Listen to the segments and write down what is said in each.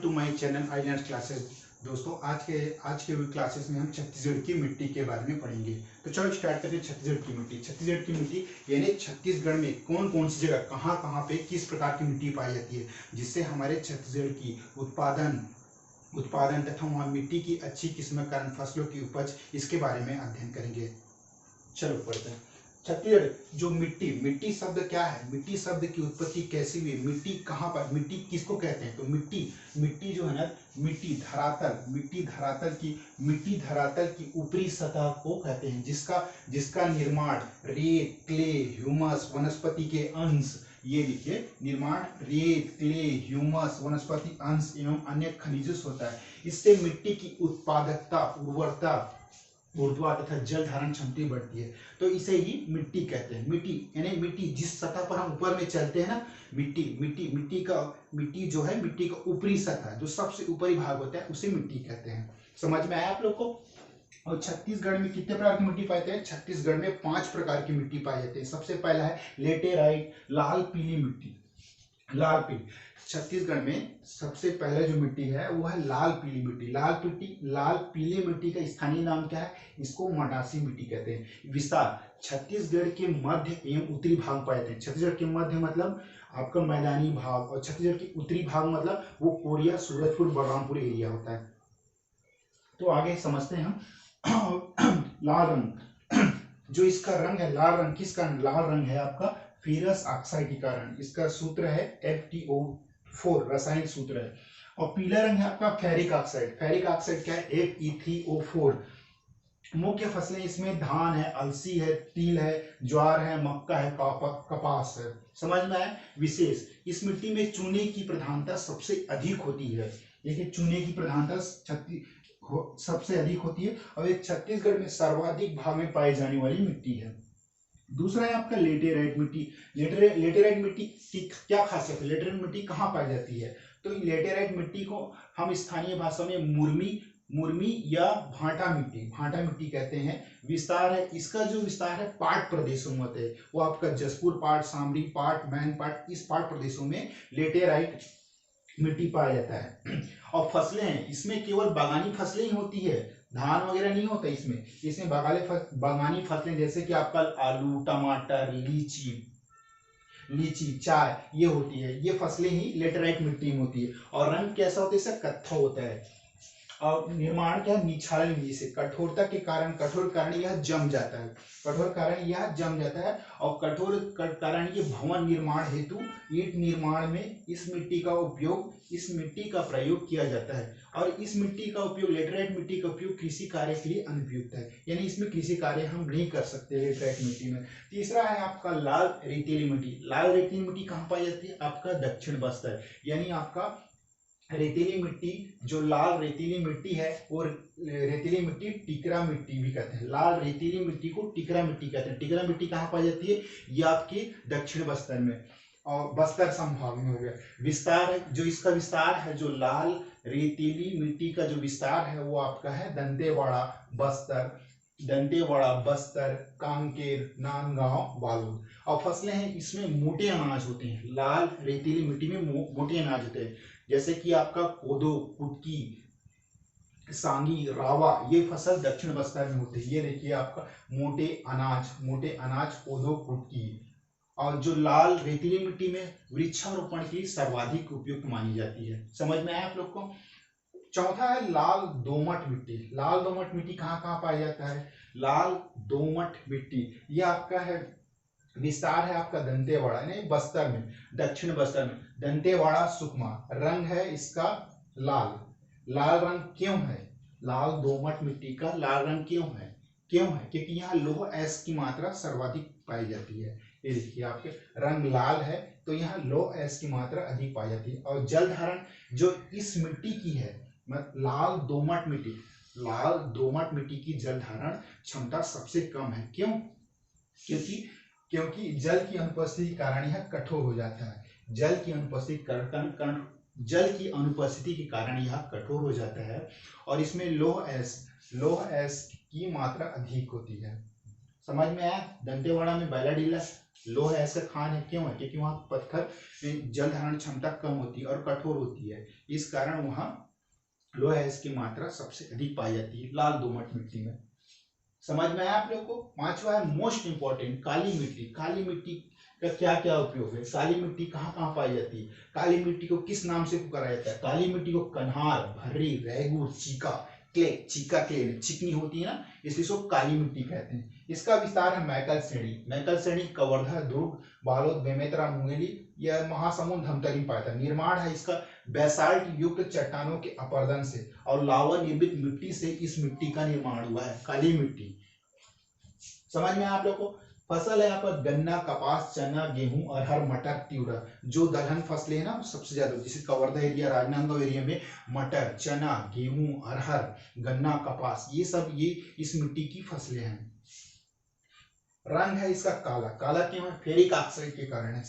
To my channel islands classes. दोस्तों आज के क्लासेस में हम छत्तीसगढ़ की मिट्टी के बारे में पढ़ेंगे। तो चलो स्टार्ट करते हैं। छत्तीसगढ़ की मिट्टी। छत्तीसगढ़ की मिट्टी यानी छत्तीसगढ़ में कौन कौन सी जगह कहाँ कहाँ पे किस प्रकार की मिट्टी पाई जाती है, जिससे हमारे छत्तीसगढ़ की उत्पादन तथा वहाँ मिट्टी की अच्छी किस्म के कारण फसलों की उपज, इसके बारे में अध्ययन करेंगे। चलो पढ़ते हैं। छत्तीसगढ़ जो मिट्टी शब्द क्या है, मिट्टी शब्द की उत्पत्ति कैसी हुई, मिट्टी कहाँ पर, मिट्टी किसको कहते हैं। तो मिट्टी जो है ना, मिट्टी धरातल की ऊपरी सतह को कहते हैं, जिसका निर्माण रेत, क्ले, ह्यूमस, वनस्पति के अंश, ये लिखिए, निर्माण रेत, क्ले, ह्यूमस, वनस्पति अंश एवं अन्य खनिजों से होता है। इससे मिट्टी की उत्पादकता, ऊर्ध्वा तथा जल धारण क्षमता बढ़ती है। तो इसे ही मिट्टी कहते हैं। मिट्टी यानी मिट्टी जिस सतह पर हम ऊपर में चलते हैं ना, मिट्टी जो है, मिट्टी का ऊपरी सतह जो सबसे ऊपरी भाग होता है, उसे मिट्टी कहते हैं। समझ में आया आप लोग को। और छत्तीसगढ़ में कितने प्रकार की मिट्टी पाई जाती है। छत्तीसगढ़ में 5 प्रकार की मिट्टी पाई जाती है। सबसे पहला है लेटेराइट, लाल पीली मिट्टी। लाल पीली, छत्तीसगढ़ में सबसे पहले जो मिट्टी है वो है लाल पीली मिट्टी। लाल पीली मिट्टी का स्थानीय नाम क्या है, इसको मडासी मिट्टी कहते हैं। विस्तार, छत्तीसगढ़ के मध्य एवं उत्तरी भाग पाए जाते हैं। छत्तीसगढ़ के मध्य मतलब आपका मैदानी भाग, और छत्तीसगढ़ के उत्तरी भाग मतलब वो कोरिया, सूरजपुर, बलरामपुर एरिया होता है। तो आगे समझते हैं हम। लाल रंग, जो इसका रंग है लाल रंग, किस कारण लाल रंग है आपका, फेरस ऑक्साइड के कारण। इसका सूत्र है FeO4, रासायनिक सूत्र है। और पीला रंग है आपका फेरिक ऑक्साइड। फेरिक ऑक्साइड क्या है, FeTO4। मुख्य फसलें इसमें धान है, अलसी है, तिल है, ज्वार है, मक्का है, कपास है। समझ में आया। विशेष, इस मिट्टी में चूने की प्रधानता सबसे अधिक होती है। देखिए, चूने की प्रधानता सबसे अधिक होती है, और ये छत्तीसगढ़ में सर्वाधिक भाग में पाई जाने वाली मिट्टी है। दूसरा है आपका लेटेराइट मिट्टी। लेटेराइट मिट्टी की क्या खासियत है, लेटेराइट मिट्टी कहाँ पाई जाती है। तो लेटेराइट मिट्टी को हम स्थानीय भाषा में मुरमी या भाटा मिट्टी कहते हैं। विस्तार है, इसका जो विस्तार है पाट प्रदेशों में होते हैं। वो आपका जसपुर पाट, सामरी पाट, मैन पाट, इस पाट प्रदेशों में लेटेराइट मिट्टी पाया जाता है। और फसलें हैं, इसमें केवल बागानी फसलें ही होती है, धान वगैरह नहीं होता इसमें बागानी फसलें, जैसे कि आपका आलू, टमाटर, लीची, चाय, ये होती है। ये फसलें ही लेटेराइट मिट्टी में होती है। और रंग कैसा होता है, इसका कत्था होता है। और निर्माण क्या है, निछालन विधि से। कठोर कारण यह जम जाता है। और कठोर कारण ये भवन निर्माण हेतु ईंट निर्माण में इस मिट्टी का प्रयोग किया जाता है। और इस मिट्टी का उपयोग, लेटेराइट मिट्टी का उपयोग कृषि कार्य के लिए अनुपयुक्त है, यानी इसमें कृषि कार्य हम नहीं कर सकते लेटेराइट मिट्टी में। तीसरा है आपका लाल रेतीली मिट्टी। लाल रेतीली मिट्टी कहाँ पाई जाती है, आपका दक्षिण बस्तर, यानी आपका रेतीली मिट्टी, जो लाल रेतीली मिट्टी है, और रेतीली मिट्टी टिकरा मिट्टी भी कहते हैं। लाल रेतीली मिट्टी को टिकरा मिट्टी कहते हैं। टिकरा मिट्टी कहाँ पाई जाती है, ये आपके दक्षिण बस्तर में, और बस्तर संभाग में हो गया। विस्तार है, जो इसका विस्तार है, जो लाल रेतीली मिट्टी का जो विस्तार है, वो आपका है दंतेवाड़ा, बस्तर, कांकेर, नांदगांव, बालोद। और फसलें हैं, इसमें मोटे अनाज होते हैं। लाल रेतीली मिट्टी में मोटे अनाज होते हैं, जैसे कि आपका कोदो, कुटकी, सांगी, रावा, ये फसल दक्षिण बस्तर में होती है। ये देखिए आपका मोटे अनाज कोदो, कुटकी। और जो लाल रेतीली मिट्टी में वृक्षारोपण की सर्वाधिक उपयुक्त मानी जाती है। समझ में आया आप लोग को। चौथा है लाल दोमट मिट्टी। लाल दोमट मिट्टी कहाँ कहाँ पाया जाता है, लाल दोमट मिट्टी, ये आपका है, विस्तार है आपका दंतेवाड़ा, नहीं बस्तर में, दक्षिण बस्तर में, दंतेवाड़ा, सुकमा। रंग है इसका लाल रंग क्यों है, लाल दोमट मिट्टी का लाल रंग क्यों है, क्योंकि यहाँ लौह एस की मात्रा सर्वाधिक पाई जाती है। ये देखिए, आपके रंग लाल है तो यहाँ लौह एस की मात्रा अधिक पाई जाती है। और जल धारण जो इस मिट्टी की है, लाल दोमट मिट्टी की जल धारण क्षमता सबसे कम है। क्यों, क्योंकि जल की अनुपस्थिति के कारण यह कठोर हो जाता है। जल की अनुपस्थिति के कारण यह कठोर हो जाता है, और इसमें लौह एस की मात्रा अधिक होती है। समझ में आया। दंतेवाड़ा में बैलाडीला लोहा एसिड का खान है, क्यों है? क्योंकि वहाँ पत्थर में जल धारण क्षमता कम होती है और कठोर होती है, इस कारण वहाँ लोहा एसिड की मात्रा सबसे अधिक पाई जाती है लाल दोमट मिट्टी में। समझ में आया आप लोग को? पांचवा है मोस्ट इंपॉर्टेंट, काली मिट्टी। काली मिट्टी का क्या क्या उपयोग है? काली मिट्टी कहाँ कहाँ पाई जाती है? काली मिट्टी को किस नाम से पुकारा जाता है? काली मिट्टी को कन्हार, भर्री, रेगू, चीका, क्ले, चीका क्ले, चिकनी होती है ना, इसलिए इसको काली मिट्टी कहते हैं। इसका विस्तार है मैकल श्रेणी। मैकल श्रेणी कवर्धा, दुर्ग, बालोद, बेमेतरा, मुंगेली, यह महासमुंद, धमतरी में पाया था। निर्माण है इसका बेसाल्ट युक्त चट्टानों के अपरदन से और लावा निर्मित मिट्टी से इस मिट्टी का निर्माण हुआ है, काली मिट्टी। समझ में आप लोग को? फसल है यहाँ पर गन्ना, कपास, चना, गेहूं, अरहर, मटर, तिवरा। जो दलहन फसलें है ना सबसे ज्यादा, जैसे कवर्धा एरिया, राजनांदगांव एरिया में मटर, चना, गेहूं, अरहर, गन्ना, कपास, ये सब ये इस मिट्टी की फसलें हैं। रंग है इसका काला। काला क्यों है? फेरिक ऑक्साइड के कारण है।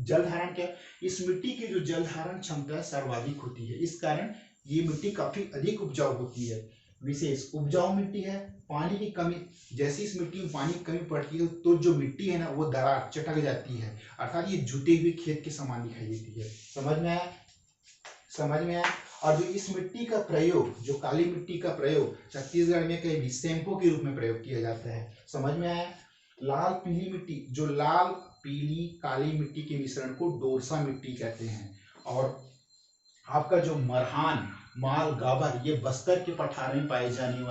जल धारण क्या? इस मिट्टी की जो जल धारण क्षमता है सर्वाधिक होती है, इस कारण ये मिट्टी काफी अधिक उपजाऊ होती है। विशेष उपजाऊ मिट्टी है। पानी की कमी, जैसे इस मिट्टी में पानी की कमी पड़ती है तो जो मिट्टी है ना वो दरार चटक जाती है, अर्थात ये जुते हुए खेत के समान दिखाई देती है। समझ में आया? समझ में आया? और जो इस मिट्टी का प्रयोग, जो काली मिट्टी का प्रयोग छत्तीसगढ़ में कहीं भी शैम्पू के रूप में प्रयोग किया जाता है। समझ में आया? लाल पीली मिट्टी, जो लाल पीली काली मिट्टी के मिश्रण को डोरसा मिट्टी कहते हैं। और आपका जो मरहान, माल, गाबर, ये बस्तर के पठार में पाई जाने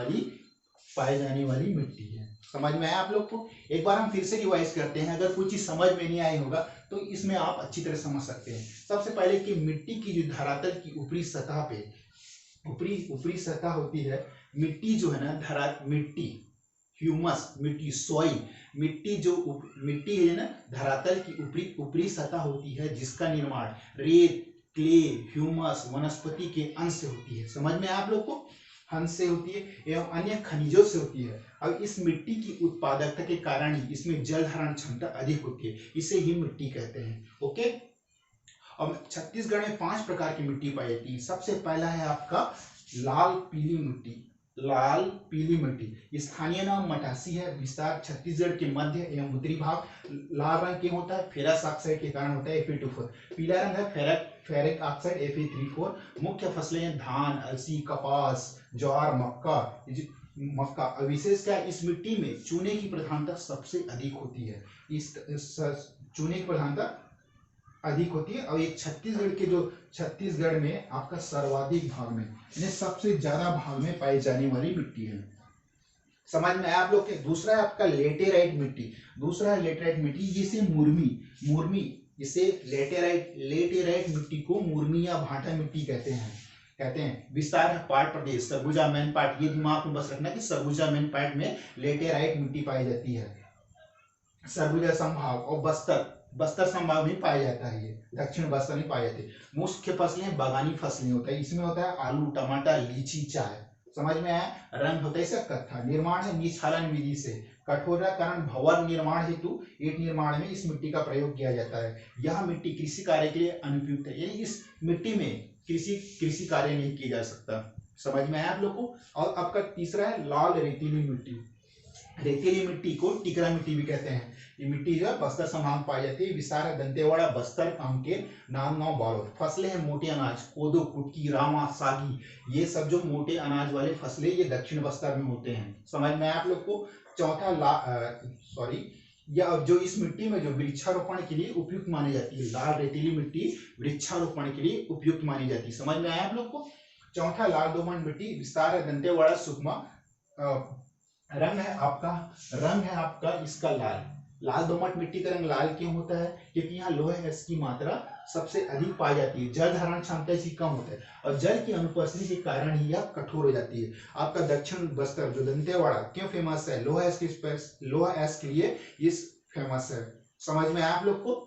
वाली मिट्टी है। समझ में आया आप लोग को? एक बार हम फिर से रिवाइज करते हैं, अगर कोई चीज समझ में नहीं आई होगा तो इसमें आप अच्छी तरह समझ सकते हैं। सबसे पहले कि मिट्टी की जो धरातल की ऊपरी सतह पे ऊपरी सतह होती है, मिट्टी जो है ना, मिट्टी, ह्यूमस, मिट्टी, सॉइल, मिट्टी है ना, धरातल की ऊपरी सतह होती है जिसका निर्माण रेत, क्ले, ह्यूमस, वनस्पति के अंश से होती है। समझ में आप लोग को? अंश से होती है एवं अन्य खनिजों से होती है। अब इस मिट्टी की उत्पादकता के कारण ही इसमें जल धारण क्षमता अधिक होती है, इसे ही मिट्टी कहते हैं। ओके। अब छत्तीसगढ़ में 5 प्रकार की मिट्टी पाई जाती है। सबसे पहला है आपका लाल पीली मिट्टी। लाल पीली मिट्टी, स्थानीय नाम मटासी है। विस्तार छत्तीसगढ़ के मध्य एवं उत्तरी भाग। लाल रंग क्यों होता है? फेरस ऑक्साइड के कारण होता है, Fe2O4। पीला रंग है फेरिक ऑक्साइड, Fe3O4। मुख्य फसलें हैं धान, अलसी, कपास, ज्वार, मक्का। विशेष क्या, इस मिट्टी में चूने की प्रधानता सबसे अधिक होती है। इस चूने की प्रधानता अधिक होती है और एक छत्तीसगढ़ में आपका सर्वाधिक भाग में, यानी सबसे ज्यादा भाग में पाई जाने वाली मिट्टी है। समझ में आया आप लोग के? दूसरा है आपका लेटेराइट मिट्टी, जिसे मुर्मी, जिसे लेटेराइट मिट्टी को मुर्मी या भाटा मिट्टी कहते हैं। विस्तार है पाट प्रदेश, सरगुजा, मैनपाट, ये दिमाग में बस रखना कि सरगुजा, मैनपाट में लेटेराइट मिट्टी पाई जाती है। सरगुजा संभाग और बस्तर संभाग में पाया जाता है, ये दक्षिण बस्तर में पाए जाते हैं। मुख्य फसलें बागानी फसलें होता है, इसमें होता है आलू, टमाटर, लीची, चाय। समझ में आया? रंग होता है इसका कत्था। निर्माण है निष्कालन विधि से। कठोरता कारण भवन निर्माण हेतु ईंट निर्माण में इस मिट्टी का प्रयोग किया जाता है। यह मिट्टी कृषि कार्य के लिए अनुपयुक्त है, यानी इस मिट्टी में कृषि कार्य नहीं किया जा सकता। समझ में आया आप लोग को? और आपका तीसरा है लाल रेतीली मिट्टी। रेतीली मिट्टी को टिकरा मिट्टी भी कहते हैं। ये मिट्टी जो है बस्तर संभाग में पाई जाती है। विस्तार है दंतेवाड़ा, बस्तर, कांकेर, नांदगांव, बालोद। फसलें हैं मोटे अनाज, कोदो, कुटकी, रामा, सागी, ये सब जो मोटे अनाज वाले फसलें ये दक्षिण बस्तर में होते हैं। समझ में आप लोग को? चौथा या जो इस मिट्टी में जो वृक्षारोपण के लिए उपयुक्त मानी जाती है, लाल रेतीली मिट्टी वृक्षारोपण के लिए उपयुक्त मानी जाती है। समझ में आया आप लोग को? चौथा लाल दोमट मिट्टी। विस्तार है दंतेवाड़ा, सुकमा। रंग है आपका इसका लाल दोमट मिट्टी का रंग लाल क्यों होता है? क्योंकि यहाँ लोहे की मात्रा सबसे अधिक पाई जाती है, जल धारण क्षमता इसकी कम होता है और जल की अनुपस्थिति के कारण ही यह कठोर हो जाती है। आपका दक्षिण बस्तर जो दंतेवाड़ा क्यों फेमस है? लोहा एस के लिए इस फेमस है। समझ में आया आप लोग को?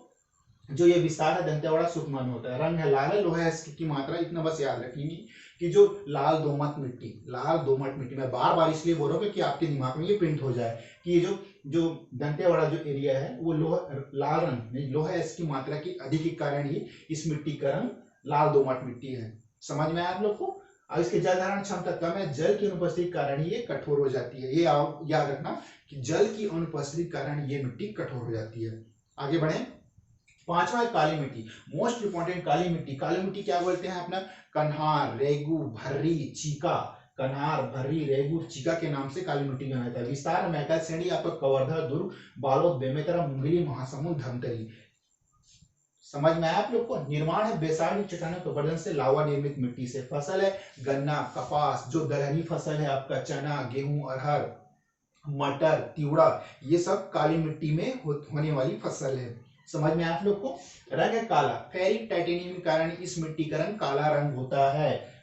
जो ये विस्तार है दंतेवाड़ा, सुकमा में होता है। रंग है लाल है, लोहा एस की मात्रा इतना बस याद रखेंगे कि जो लाल दोमट मिट्टी, मैं बार बार इसलिए बोल रहा हूँ कि आपके दिमाग में ये प्रिंट हो जाए कि ये जो दंतेवाड़ा जो एरिया है वो लाल रंग, लोहा इसकी मात्रा की अधिक के कारण ही इस मिट्टी का रंग लाल दोमट मिट्टी है। समझ में आया आप लोग को? और इसके जल धारण क्षमता कम है, जल की अनुपस्थिति के कारण ही ये कठोर हो जाती है। ये याद रखना कि जल की अनुपस्थिति के कारण ये मिट्टी कठोर हो जाती है। आगे बढ़े। पांचवा है काली मिट्टी, मोस्ट इंपॉर्टेंट काली मिट्टी। काली मिट्टी क्या बोलते हैं अपना, कन्हार, रेगू, भर्री, चीका। कन्हार, भर्री, रेगू, चीका के नाम से काली मिट्टी जाना जाता है। विस्तार मैकल श्रेणी आपका कवर्धा, दुर्ग, बालोद, बेमेतरा, मुंगेली, महासमुंद, धमतरी। समझ में आया आप लोग को। निर्माण है बेसार चट्टानों के बर्तन से, लावा निर्मित मिट्टी से। फसल है गन्ना, कपास, जो दलहनी फसल है आपका चना, गेहूं, अरहर, मटर, तिवड़ा, ये सब काली मिट्टी में होने वाली फसल है। समझ में आया आप लोग को। रंग है काला, फेरिक टाइटेनियम के कारण इस मिट्टी का रंग काला रंग होता है।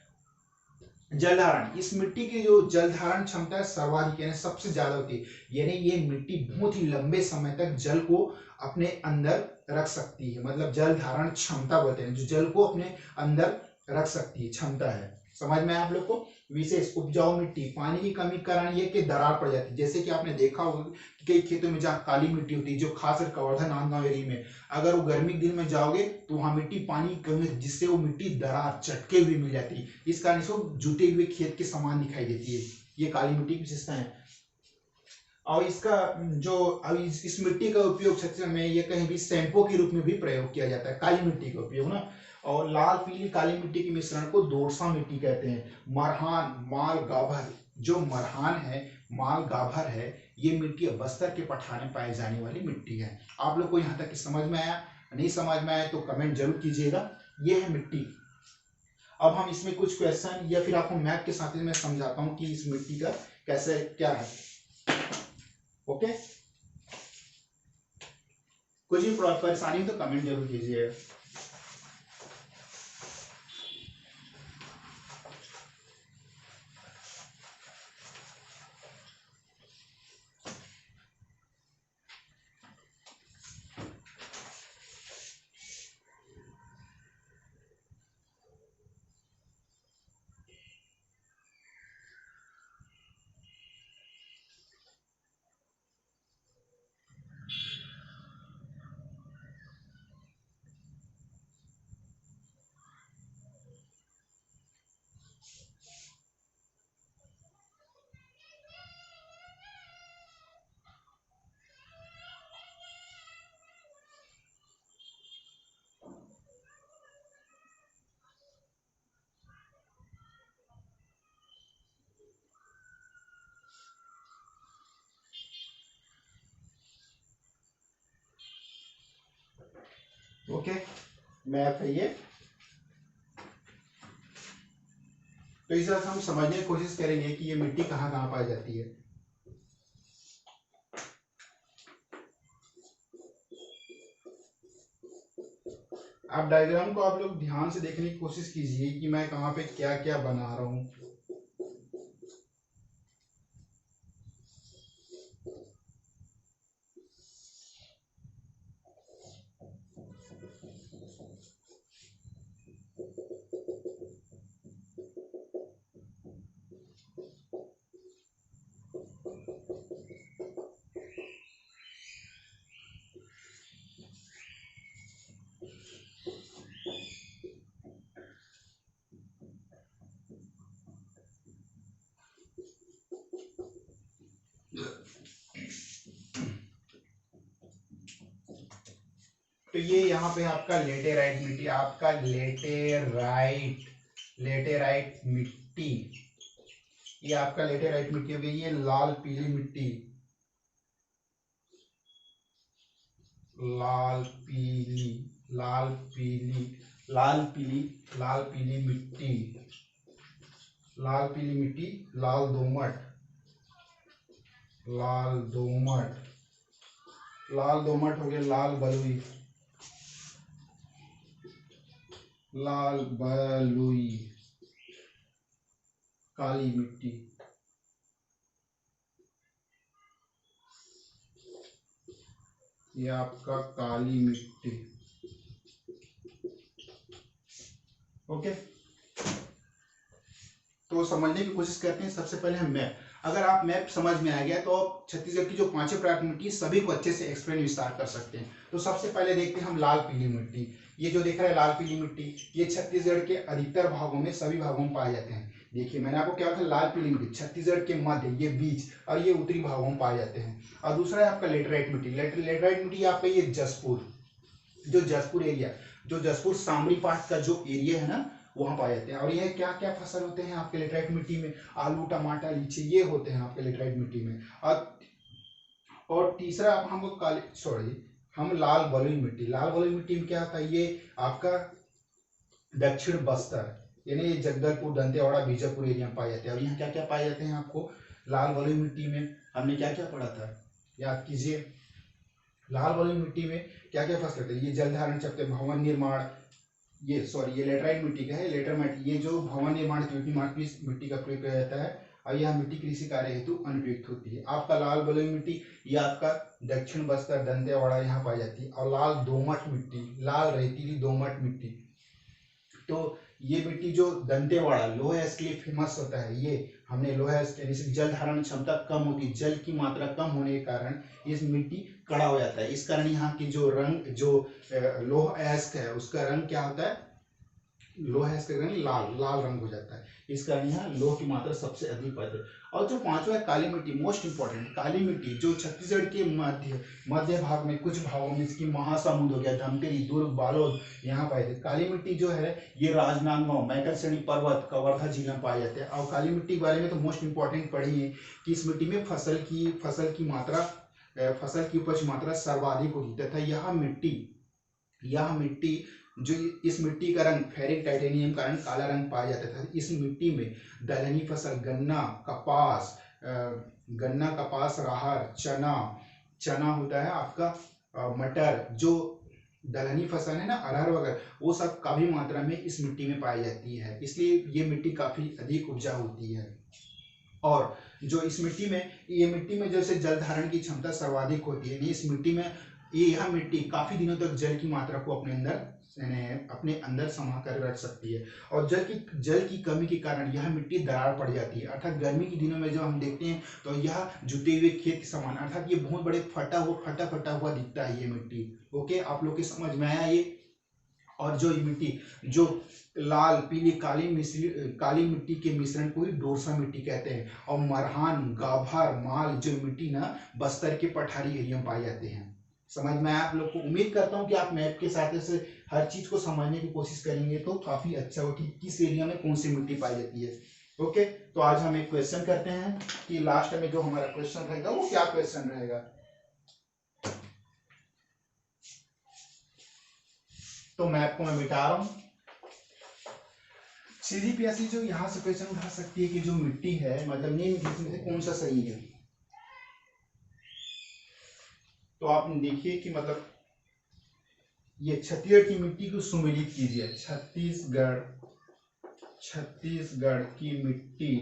जल धारण, इस मिट्टी की जो जल धारण क्षमता है सर्वाधिक यानी सबसे ज्यादा होती है। यानी ये मिट्टी बहुत ही लंबे समय तक जल को अपने अंदर रख सकती है, मतलब जल धारण क्षमता बोलते हैं, जो जल को अपने अंदर रख सकती है, क्षमता है। समझ में आप लोग को। विशेष उपजाऊ मिट्टी, पानी की कमी के कारण ये कि दरार पड़ जाती है। जैसे कि आपने देखा होगा कि कई खेतों में जहाँ काली मिट्टी होती है, जो खासकर कवर्धा नांदगांव एरिया में, अगर वो गर्मी के दिन में जाओगे तो वहां मिट्टी पानी की कमी, जिससे वो मिट्टी दरार चटके हुए मिल जाती है। इस कारण इसको जुते हुए खेत के समान दिखाई देती है। ये काली मिट्टी की विशेषता है। और इसका जो अब इस मिट्टी का उपयोग छत्तीसगढ़ में ये कहीं भी शैंपू के रूप में भी प्रयोग किया जाता है, काली मिट्टी का उपयोग ना। और लाल पीली काली मिट्टी के मिश्रण को दोरसा मिट्टी कहते हैं। मरहान, माल गाभर, जो मरहान है, माल गाभर है, ये मिट्टी बस्तर के पठार में पाई जाने वाली मिट्टी है। आप लोग को यहाँ तक समझ में आया? नहीं समझ में आया तो कमेंट जरूर कीजिएगा। ये है मिट्टी। अब हम इसमें कुछ क्वेश्चन या फिर आपको मैप के साथ में समझाता हूँ कि इस मिट्टी का कैसे क्या है। ओके, कुछ भी परेशानी हो तो कमेंट जरूर कीजिएगा। ओके, मैप है ये। तो इस तरह से हम समझने की कोशिश करेंगे कि ये मिट्टी कहाँ कहाँ पाई जाती है। आप डायग्राम को आप लोग ध्यान से देखने की कोशिश कीजिए कि मैं कहाँ पे क्या क्या बना रहा हूँ। तो ये यहाँ पे आपका लेटेराइट मिट्टी, आपका लेटेराइट मिट्टी, ये आपका लेटेराइट मिट्टी हो गई। ये लाल पीली मिट्टी, लाल पीली लाल पीली लाल पीली लाल पीली मिट्टी, लाल पीली मिट्टी, लाल दोमट, लाल दोमट, लाल दोमट हो गया, लाल बलुई, लाल बलुई, काली मिट्टी, ये आपका काली मिट्टी। ओके, तो समझने की कोशिश करते हैं। सबसे पहले हम मैप, अगर आप मैप समझ में आ गया तो आप छत्तीसगढ़ की जो पांचों प्रकार की मिट्टी सभी को अच्छे से एक्सप्लेन विस्तार कर सकते हैं। तो सबसे पहले देखते हैं हम लाल पीली मिट्टी। ये जो देख रहा है लाल पीली मिट्टी, ये छत्तीसगढ़ के अधिकतर भागों में, सभी भागों में पाए जाते हैं। देखिए मैंने आपको क्या बताया, लाल पीली मिट्टी छत्तीसगढ़ के मध्य, ये बीच और ये उत्तरी भागों में पाए जाते हैं। और दूसरा है आपका लेटराइट मिट्टी। लेटराइट मिट्टी आपका ये जसपुर, जो जसपुर एरिया, जो जसपुर सामरी पाठ का जो एरिया है ना, वहां पाए जाते हैं। और यह क्या क्या फसल होते हैं आपके लेटराइट मिट्टी में, आलू टमाटर लीची, ये होते हैं आपके लेटराइट मिट्टी में। और तीसरा आप हमको काली सॉरी हम लाल बलुई मिट्टी, लाल बलुई मिट्टी में क्या होता है, ये आपका दक्षिण बस्तर यानी ये जगदलपुर दंतेवाड़ा बीजापुर एरिया में पाए जाते हैं। और यहाँ क्या क्या पाए जाते हैं आपको लाल बलुई मिट्टी में, हमने क्या क्या पढ़ा था, याद कीजिए। लाल बलुई मिट्टी में क्या क्या फसल होते हैं, ये जल धारण चक्र, भवन निर्माण, ये लेटराइट मिट्टी का है। लेटराइट ये जो भवन निर्माण की मिट्टी का प्रयोग किया जाता है, और यह मिट्टी कृषि कार्य हेतु अनुपयुक्त होती है। आपका लाल बलुई मिट्टी ये आपका दक्षिण बस्तर दंतेवाड़ा यहाँ पाई जाती है। और लाल दोमट मिट्टी, लाल रेतीली दोमट मिट्टी, तो ये मिट्टी जो दंतेवाड़ा लोहे के लिए फेमस होता है, ये हमने लोहे से जल धारण क्षमता कम होती है, जल की मात्रा कम होने के कारण इस मिट्टी कड़ा हो जाता है। इस कारण यहाँ की जो रंग जो लोह अयस्क है उसका रंग क्या होता है, लोह अयस्क का रंग लाल लाल रंग हो जाता है। इस कारण यहाँ लोह की मात्रा सबसे अधिक पाते हैं। और जो पांचवा है काली मिट्टी, मोस्ट इंपॉर्टेंट काली मिट्टी, जो छत्तीसगढ़ के मध्य भाग में कुछ भागों में, इसकी महासमुंद हो गया, धमतरी, दुर्ग, बालोद, यहाँ पाए जाते। काली मिट्टी जो है ये राजनांदगांव, मैकलश्रेणी पर्वत, कवर्धा जिला में पाए जाते हैं। और काली मिट्टी के बारे में तो मोस्ट इंपॉर्टेंट पढ़ी है कि इस मिट्टी में फसल की मात्रा, फसल की उपज मात्रा सर्वाधिक होती है। तथा यह मिट्टी जो इस मिट्टी का रंग फेरिक टाइटेनियम कारण काला रंग पाया जाता था। इस मिट्टी में दलहनी फसल गन्ना कपास राहर चना होता है आपका, मटर, जो दलहनी फसल है ना, अरहर वगैरह, वो सब काफी मात्रा में इस मिट्टी में पाई जाती है। इसलिए ये मिट्टी काफी अधिक उपजाऊ होती है। और जो इस मिट्टी में जैसे जल धारण की क्षमता सर्वाधिक होती है, इस मिट्टी में यह मिट्टी काफी दिनों तक जल की मात्रा को अपने अंदर समा कर रख सकती है। और जल की कमी के कारण यह मिट्टी दरार पड़ जाती है। अर्थात गर्मी के दिनों में जब हम देखते हैं तो यह जुते हुए खेत के समान, अर्थात ये बहुत बड़े फटा हुआ दिखता है ये मिट्टी। ओके, आप लोग के समझ में आया ये। और जो ये मिट्टी जो लाल पीली काली मिट्टी के मिश्रण को ही डोरसा मिट्टी कहते हैं। और मरहान गाभर माल जो मिट्टी ना बस्तर के पठारी एरिया में पाए जाते हैं। समझ में आया आप लोग को। उम्मीद करता हूँ कि आप मैप के साथ से हर चीज को समझने की कोशिश करेंगे तो काफी अच्छा हो कि किस एरिया में कौन सी मिट्टी पाई जाती है। ओके, तो आज हम एक क्वेश्चन करते हैं कि लास्ट में जो हमारा क्वेश्चन रहेगा वो क्या क्वेश्चन रहेगा। तो मैप को मैं मिटा रहा हूं। सीजीपीएससी जो यहाँ से क्वेश्चन उठा सकती है कि जो मिट्टी है मतलब निम्न में से कौन सा सही है। तो आप देखिए कि मतलब ये छत्तीसगढ़ की मिट्टी को सुमेलित कीजिए। छत्तीसगढ़ की मिट्टी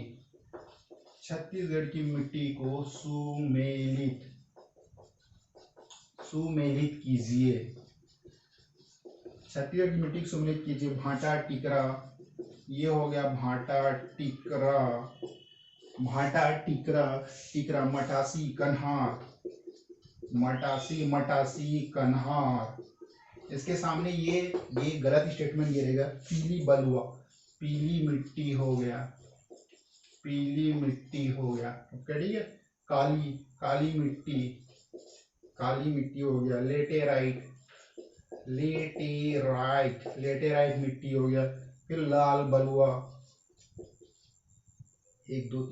को सुमेलित कीजिए। छत्तीसगढ़ की मिट्टी को सुमेलित कीजिए। भाटा टिकरा, ये हो गया भाटा टिकरा, मटासी कन्हार। इसके सामने ये गलत स्टेटमेंट गिरेगा। पीली मिट्टी हो गया। ओके, ठीक है। काली मिट्टी हो गया। लेटेराइट मिट्टी हो गया। फिर लाल बलुआ, 1 2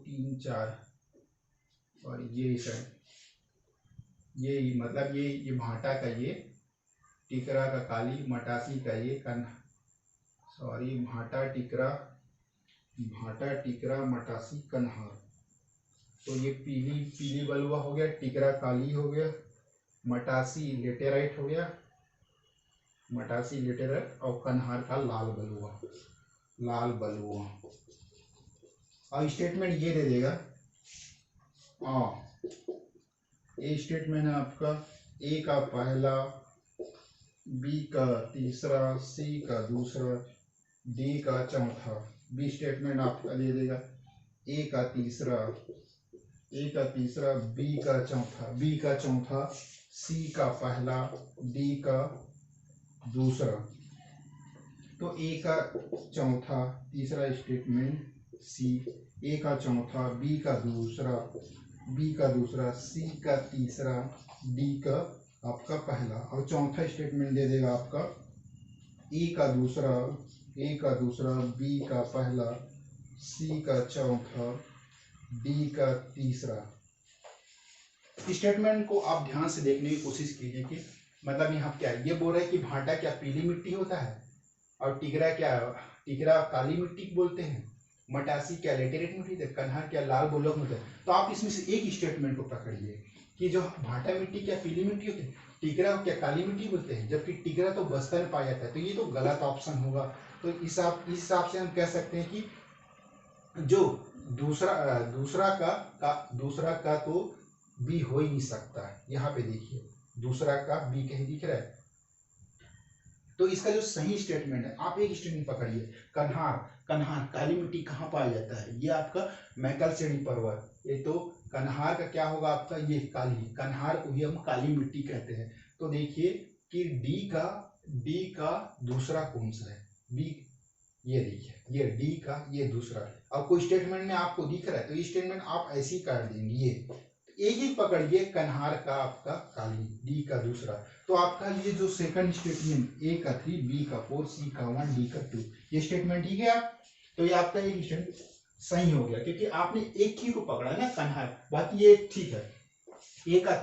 3 4 और ये सर ये मतलब ये भाटा का, ये टिकरा का काली, मटासी का ये भाटा टिकरा मटासी कन्हार। तो ये पीली बलुआ हो गया, टिकरा काली हो गया, मटासी लेटेराइट हो गया, और कन्हार का लाल बलुआ। और स्टेटमेंट ये दे देगा। ये स्टेटमेंट है आपका ए का पहला, बी का तीसरा, सी का दूसरा, डी का चौथा। बी स्टेटमेंट आपका दे देगा ए का तीसरा, बी का चौथा, सी का पहला, डी का दूसरा। तो ए का चौथा, तीसरा स्टेटमेंट सी, ए का चौथा, बी का दूसरा, सी का तीसरा, डी का आपका पहला, और चौथा स्टेटमेंट दे देगा आपका ए का दूसरा, बी का पहला, सी का चौथा, डी का तीसरा। स्टेटमेंट को आप ध्यान से देखने की कोशिश कीजिए कि मतलब यहाँ क्या ये बोल रहे हैं कि भाटा क्या पीली मिट्टी होता है, और टिगरा काली मिट्टी बोलते हैं, मटासी क्या लेटेराइट मिट्टी होती है, कन्हार क्या लाल बलुआ होता है। तो आप इसमें से एक स्टेटमेंट को पकड़िए कि जो भाटा मिट्टी क्या पीली मिट्टी होती है, टिगरा क्या काली मिट्टी बोलते हैं, जबकि टिगरा तो बस्तर में पाया जाता है। तो ये तो गलत ऑप्शन होगा। तो इस हिसाब से हम कह सकते हैं कि जो दूसरा का तो बी हो ही नहीं सकता। यहाँ पे देखिए दूसरा का बी कहीं दिख रहा है। तो इसका जो सही स्टेटमेंट है, आप एक स्टेटमेंट पकड़िए, कन्हार काली मिट्टी कहाँ पाया जाता है, ये आपका मैकल श्रेणी पर्वत। ये तो कन्हार का क्या होगा आपका, ये कन्हार को ही हम काली मिट्टी कहते हैं। तो देखिए कि डी का दूसरा कौन सा है, बी, ये देखिए ये डी का ये दूसरा है। अब कोई स्टेटमेंट में आपको दिख रहा है तो ये स्टेटमेंट आप ऐसे ही काट देंगे। ये एक ही पकड़िए, कन्हार का आपका काली, डी का दूसरा। तो आपका ये जो सेकंड स्टेटमेंट, ए का 3, बी का 4, सी का 1, डी का 2, ये स्टेटमेंट ठीक है आप। तो ये आपका एक स्टेटमेंट सही हो गया, क्योंकि आपने एक ही को पकड़ा ना कन्हार, बाकी ये ठीक है। ए का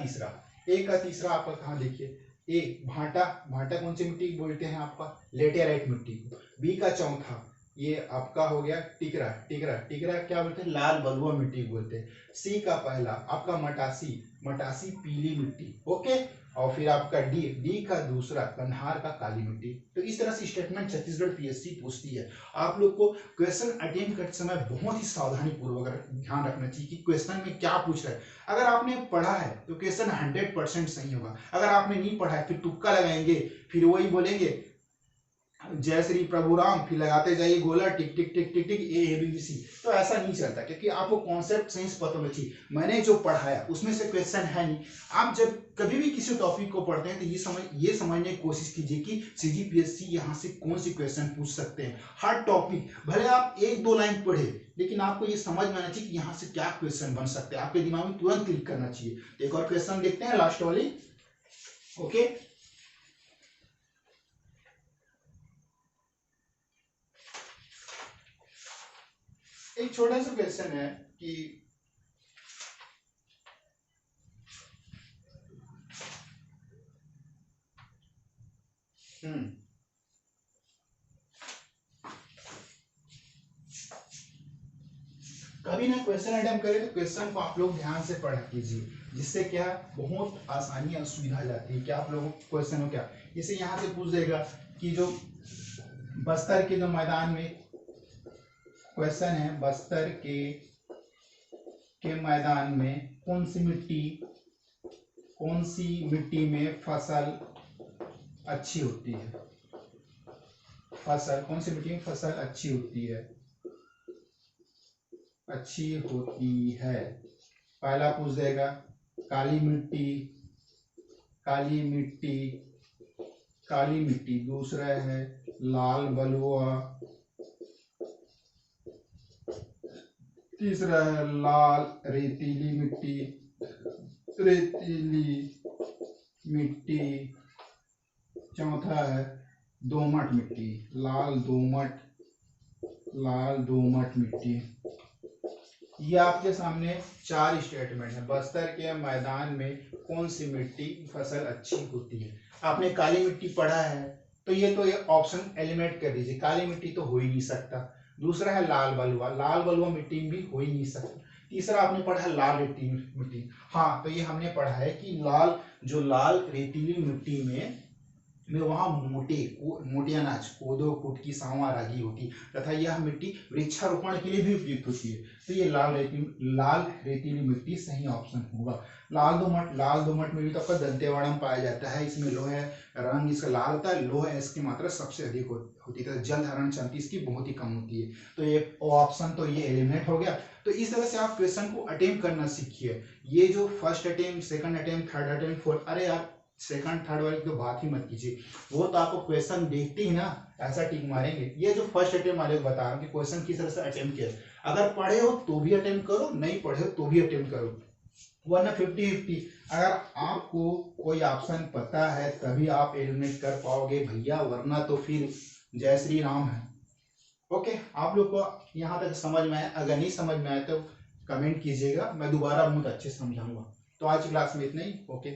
तीसरा आपका कहाँ देखिए, ए भाटा कौन सी मिट्टी बोलते हैं आपका, लेटेराइट मिट्टी। बी का चौथा ये आपका हो गया टिगरा क्या बोलते हैं, लाल बलुआ मिट्टी बोलते हैं। सी का पहला आपका मटासी पीली मिट्टी, ओके। और फिर आपका डी का दूसरा कन्हार का काली मिट्टी। तो इस तरह से स्टेटमेंट छत्तीसगढ़ पीएससी पूछती है। आप लोग को क्वेश्चन अटेम्प्ट करते समय बहुत ही सावधानी पूर्वक ध्यान रखना चाहिए कि क्वेश्चन में क्या पूछ रहा है। अगर आपने पढ़ा है तो क्वेश्चन 100% सही होगा। अगर आपने नहीं पढ़ा है फिर तुक्का लगाएंगे, फिर वही बोलेंगे जय श्री प्रभु राम, फिर लगाते जाइए गोला टिक टिक टिक टिक टिक ABC। तो ऐसा नहीं चलता, क्योंकि आपको कॉन्सेप्ट सही से पता होना चाहिए। मैंने जो पढ़ाया उसमें से क्वेश्चन है नहीं। आप जब कभी भी किसी टॉपिक को पढ़ते हैं तो ये समझने की कोशिश कीजिए कि CGPSC यहाँ से कौन सी क्वेश्चन पूछ सकते हैं। हर टॉपिक भले आप 1-2 लाइन पढ़े, लेकिन आपको ये समझ में आना चाहिए कि यहाँ से क्या क्वेश्चन बन सकते हैं। आपके दिमाग में तुरंत क्लिक करना चाहिए। तो एक और क्वेश्चन देखते हैं, लास्ट वाली, ओके। एक छोटा सा क्वेश्चन है कि कभी ना क्वेश्चन अटेम्प्ट करें तो क्वेश्चन को आप लोग ध्यान से पढ़ा कीजिए, जिससे क्या बहुत आसानी और सुविधा जाती है कि आप लोगों को क्वेश्चन हो क्या। इसे यहाँ से पूछ देगा कि जो बस्तर के जो मैदान में क्वेश्चन है, बस्तर के मैदान में कौन सी मिट्टी में फसल अच्छी होती है, कौन सी मिट्टी में फसल अच्छी होती है। पहला पूछ देगा काली मिट्टी, दूसरा है लाल बलुआ, तीसरा है लाल रेतीली मिट्टी, चौथा है दोमट मिट्टी, लाल दोमट मिट्टी। ये आपके सामने 4 स्टेटमेंट है। बस्तर के मैदान में कौन सी मिट्टी फसल अच्छी होती है। आपने काली मिट्टी पढ़ा है तो ये ऑप्शन एलिमिनेट कर दीजिए, काली मिट्टी तो हो ही नहीं सकता। दूसरा है लाल बलुआ मिट्टी भी हो ही नहीं सकता। तीसरा आपने पढ़ा है लाल रेतीली मिट्टी, हाँ तो ये हमने पढ़ा है कि लाल रेतीली मिट्टी में वहाँ मोटे अनाज कोदो, कुटकी, सांवा, रागी होती है तथा यह मिट्टी वृक्षारोपण के लिए भी उपयुक्त होती है। तो ये लाल रेतीली मिट्टी सही ऑप्शन होगा। लाल दोमट में भी तो आपका दंतेवाड़ा में पाया जाता है। इसमें लोहे रंग इसका लाल होता है, लोहे इसकी मात्रा सबसे अधिक होती है, जल धारण क्षमता इसकी बहुत ही कम होती है। तो ये ऑप्शन तो ये एलिमिनेट हो गया। तो इस तरह से आप क्वेश्चन को अटेम्प्ट करना सीखिए। ये जो first attempt, second attempt, third attempt, fourth, अरे यार सेकंड थर्ड वाली तो बात ही मत कीजिए, वो तो आपको क्वेश्चन देखते ही ना ऐसा टिक मारेंगे। ये जो फर्स्ट अटेम्प्ट वाले को बता रहा हूँ कि क्वेश्चन किस तरह से अटेम्प्ट किया, अगर पढ़े हो तो भी अटेम्प्ट करो, नहीं पढ़े हो तो भी अटेम्प्ट करो, वरना 50-50। अगर आपको कोई ऑप्शन पता है तभी आप एलिमिनेट कर पाओगे भैया, वरना तो फिर जय श्री राम है। ओके, आप लोग को यहाँ तक समझ में आया? अगर नहीं समझ में आया तो कमेंट कीजिएगा, मैं दोबारा बहुत अच्छे से समझाऊंगा। तो आज की क्लास में इतना ही। ओके।